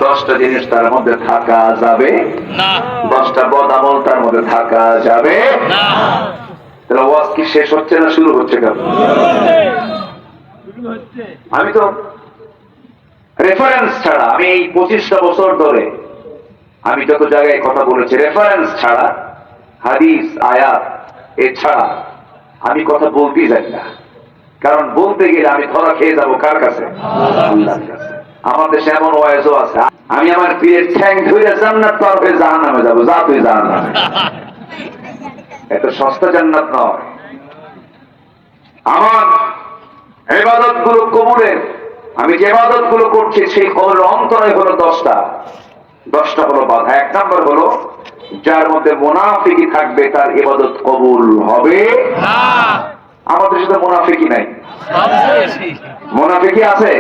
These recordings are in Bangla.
10টা জিনিস তার মধ্যে থাকা যাবে না, 10টা বদামল তার মধ্যে থাকা যাবে না। তাহলে ওয়াজ কি শেষ হচ্ছে না শুরু হচ্ছে? কেন আমি তো রেফারেন্স ছাড়া, আমি এই 25টা বছর ধরে আমি যত জায়গায় কথা বলেছি, রেফারেন্স ছাড়া, হাদিস আয়াত এছাড়া আমি কথা বলতেই যাই না। কারণ বলতে গেলে আমি ধরা খেয়ে যাবো কার কাছে? আল্লাহর কাছে। আমার দেশে এমন ওয়াজও আছে, আমি আমার পীরের ঠ্যাং ধরে জান্নাত পার হয়ে জাহান্নামে যাবো। যা তুই জাহান্নামে, এত সস্তা জান্নাত নয়। আমার ইবাদত গুলো কবুলের, আমি যে ইবাদত গুলো করছি সেই কবরের অন্তরে হলো 10টা হলো বাধা। 1 নম্বর হলো যার মধ্যে মুনাফিকি থাকবে তার ইবাদত কবুল হবে না। আমাদের সাথে মুনাফিকি নাই, মুনাফিকি আছে।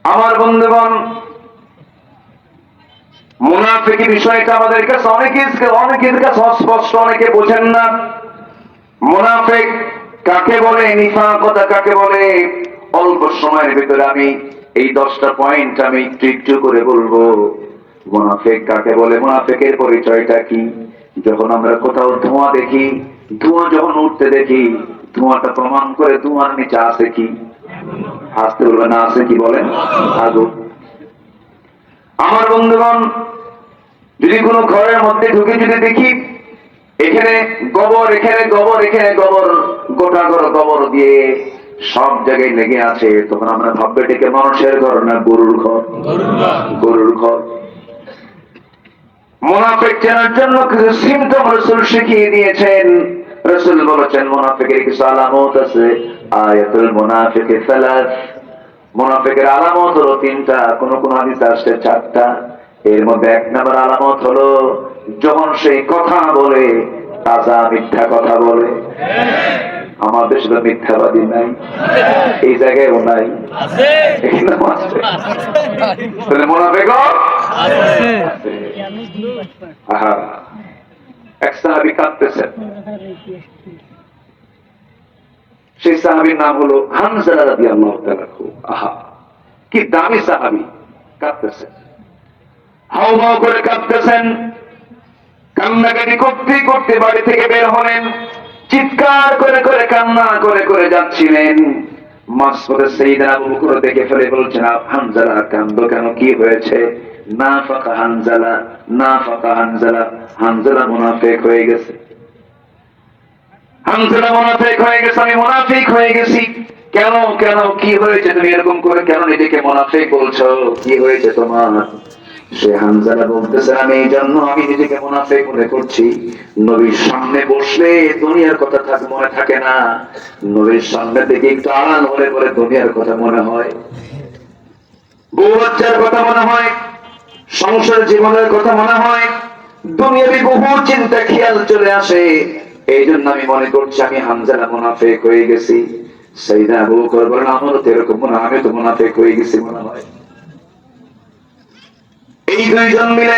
আমার বন্ধুগণ, মুনাফিকি বিষয়টা আমাদের কাছে অনেকের কাছে অস্পষ্ট, অনেকে বোঝেন না। মুনাফিক কাকে বলে, নিফাকতা কাকে বলে, অল্প সময়ের ভিতরে আমি এই 10টা পয়েন্ট আমি একটু করে বলবো। মুনাফিক কাকে বলে, মুনাফিকের পরিচয়টা কি? যখন আমরা কোথাও ধোঁয়া দেখি, ধোঁয়া যখন উঠতে দেখি, ধোঁয়াটা প্রমাণ করে ধোঁয়ার নিচে আছে কি? আসতে বলবে না, আছে কি? বলেন, আগুন। আমার বন্ধুগণ, যদি কোনো ঘরের মধ্যে ঢুকে যদি দেখি এখানে গোবর, এখানে গোবর, এখানে গোবর, গোটা গোবর দিয়ে সব জায়গায় লেগে আছে, তখন আমরা ভাববো এটাকে মানুষের ঘর না গরুর ঘর? গরুর ঘর। মুনাফিক চেনার জন্য কিছু সিমটম রাসূল শিখিয়ে দিয়েছেন। রাসূল বলেছেন মুনাফিকের কিছু আলামত আছে। আয়াতুল মুনাফিকি সালাস, মুনাফিকের আলামত হলো 3টা, কোন কোন হাদিসে আসছে 4টা। এর মধ্যে 1 নম্বর আলামত হলো যখন সেই কথা বলে তাজা মিথ্যা কথা বলে। আমাদের দেশে মিথ্যাবাদী নাই, এই জায়গায়ও নাই, এখানেও আছে। তাহলে মুনাফিক আছে। এক সাহাবী কাঁদতেছেন, সেই সাহাবীর নাম হলো হানজালা রাদিয়াল্লাহু তাআলা। আহা, কি দামি সাহাবী, কাঁদতেছেন, হাউমাউ করে কাঁদতেছেন। কান্নাকাটি করতে করতে বাড়ি থেকে বের হলেন, চিৎকার করে করে কান্না করে করে যাচ্ছিলেন। মাসউদ সাইয়েদনা আবু বকর দেখে ফেলে বলছেন, হানজালা কান্দো কেন, কি হয়েছে? নাফাকা হানজালা, নাফাকা হানজালা, হানজালা মুনাফিক হয়ে গেছে। হানজালা মুনাফিক হয়ে গেছে, আমি মুনাফিক হয়ে গেছি। কেন কেন, কি হয়েছে? তুমি এরকম করে কেন নিজেকে মুনাফিক বলছো? কি হয়েছে তোমার? সে হানজালা বলতেছে, আমি এই জন্য আমি নিজেকে মুনাফিক মনে করছি, নবীর সামনে বসলে দুনিয়ার কথা মনে থাকে না, নবীর সামনে থেকে একটু আড়াল হলে পরে দুনিয়ার কথা মনে হয়, বউ বাচ্চার কথা মনে হয়, সংসার জীবনের কথা মনে হয়, দুনিয়াবি বহু চিন্তা খেয়াল চলে আসে। এই জন্য আমি মনে করছি আমি হানজালা মুনাফিক হয়ে গেছি। সাইয়েদনা আবু বকর বলেন, আমারও তো এরকম মনে হয়, আমি তো মুনাফিক হয়ে গেছি মনে হয়। এই 2 জন মিলে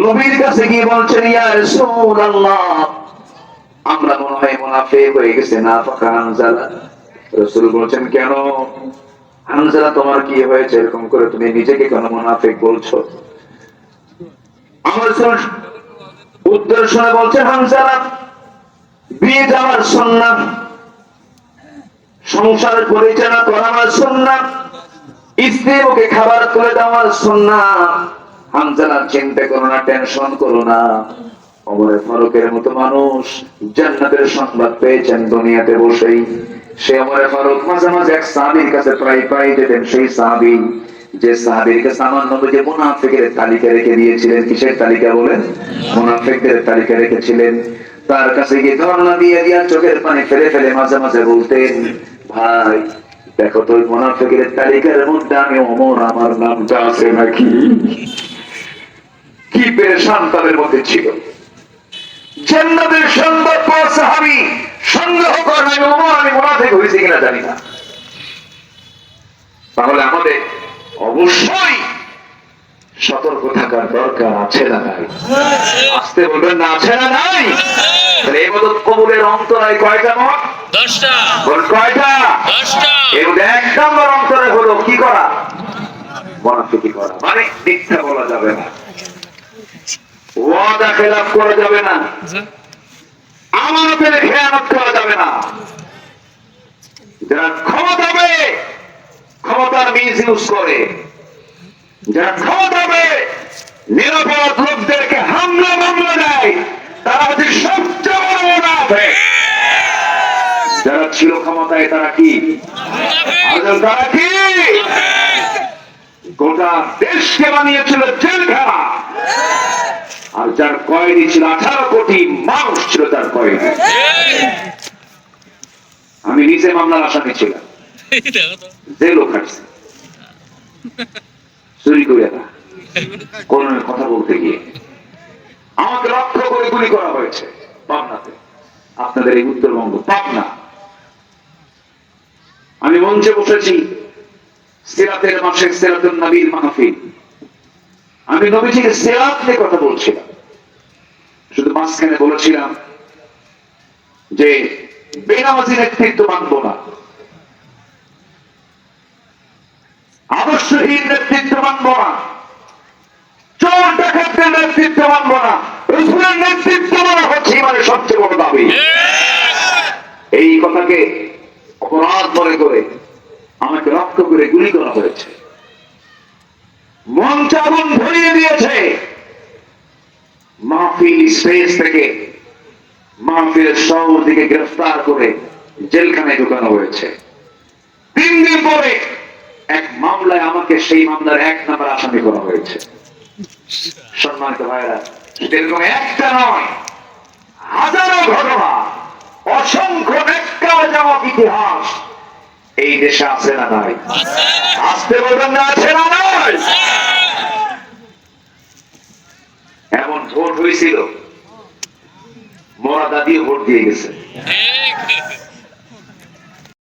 নবীর কাছে গিয়ে বলছেন, ইয়া রাসূলুল্লাহ, আমরা মনে হয় মুনাফিক হয়ে গেছি, নাফাকা হানজালা। রাসূল বলছেন, কেন হানজালা, তোমার কি হয়েছে? এরকম করে তুমি নিজেকে কেন মুনাফিক বলছো? আমার উত্তর শুনে বলছেন, হানজালা, বিয়ে আমার সুন্নাত, সংসার পরিচালনা করা আমার সুন্নাত, স্ত্রীর মুখে খাবার তুলে দেওয়া আমার সুন্নাত। হানজালা, চিন্তা করো না, টেনশন করো না, ওমর ফারুকের মতো মানুষ জান্নাতের সংবাদ পেয়েছেন দুনিয়াতে বসেই। সে ওমর ফারুক মাঝে মাঝে এক সাহাবীর কাছে প্রায় যেতেন, সেই সাহাবী যে সাহাবীর কাছে আমার নবী যে মুনাফিকের তালিকা রেখে দিয়েছিলেন। কিসের তালিকা বলেন? মুনাফিকদের তালিকা রেখেছিলেন। তার কাছে গিয়ে ধর্ণা দিয়ে দিয়া চোখের পানি ফেলে ফেলে মাঝে মাঝে বলতেন, ভাই দেখো তো মুনাফিকের তালিকার মধ্যে আমি ওমর, আমার নামটা আছে নাকি? কি পেরেশান তাদের মধ্যে ছিল। জান্নাতের সংবাদ পাওয়া সাহাবী সন্দেহ করেন, আমি ওমর, আমি মুনাফিক হয়েছি কিনা জানি না। তাহলে আমাদের অবশ্যই সতর্ক থাকার দরকার আছে না নাই? আসতে বলবেন না, আছে না নাই? তাহলে ইবাদত কবুলের অন্তরায় কয়টা মত? 10টা বল কয়টা? 10টা এর মধ্যে 1 নম্বর অন্তরে হলো কি করা? মুনাফিকি করা, মানে মিথ্যা বলা যাবে না, ওয়াদা খেলাফ করা যাবে না, আমানতের খেয়ানত করা যাবে না। যারা ক্ষমতা পেয়ে ক্ষমতার মিস ইউজ করে, যারা ক্ষমতা পেয়ে নিরাপরাধ লোকদেরকে হামলা মামলা দেয়, তারা হচ্ছে সবচেয়ে বড় মুনাফিক। যারা ছিল ক্ষমতায় তারা কি? তারা কি গোটা দেশকে বানিয়েছিল জেলখানা, আর যার কয়েদি ছিল 18 কোটি মানুষ ছিল তার কয়েদি। আমি নিজে মামলার আসামি ছিলাম, জেলও খাটছি চুরি করে না, কোন কথা বলতে গিয়ে আমাকে লক্ষ্য করে গুলি করা হয়েছে পাবনাতে, আপনাদের এই উত্তরবঙ্গ পাবনা। আমি মঞ্চে বসেছি সিরাতের মাসে, সিরাতুন নবীর মাহফিল, আমি নবীজির সিরাত নিয়ে কথা বলছিলাম, শুধু মাঝখানে বলেছিলাম যে বেনামাজি নেতৃত্ব মানব না, আদর্শহীন নেতৃত্ব মানব না, চোর ডাকাতদের নেতৃত্ব মানব না, রসুলের নেতৃত্ব মানা হচ্ছে মানে সবচেয়ে বড় দাবি। এই কথাকে অপরাধ মনে করে আমাকে লক্ষ্য করে গুলি করা হয়েছে, মঞ্চ আগুন ধরিয়ে দিয়েছে, মাহফিল স্টেজ থেকে মাহফিলের শহর দিকে গ্রেফতার করে জেলখানায় ঢুকানো হয়েছে। 3 দিন পরে এক মামলায় আমাকে সেই মামলার 1 নম্বর আসামি করা হয়েছে। সম্মানিত ভাইরা, এরকম একটা নয়, হাজারো ঘটনা, অসংখ্য ন্যাক্কারজনক ইতিহাস এই দেশে আছে না নাই? আসতে বলবেন না, আছে না নাই? এমন ভোট হয়েছিল, মরা দাদিও ভোট দিয়ে গেছে।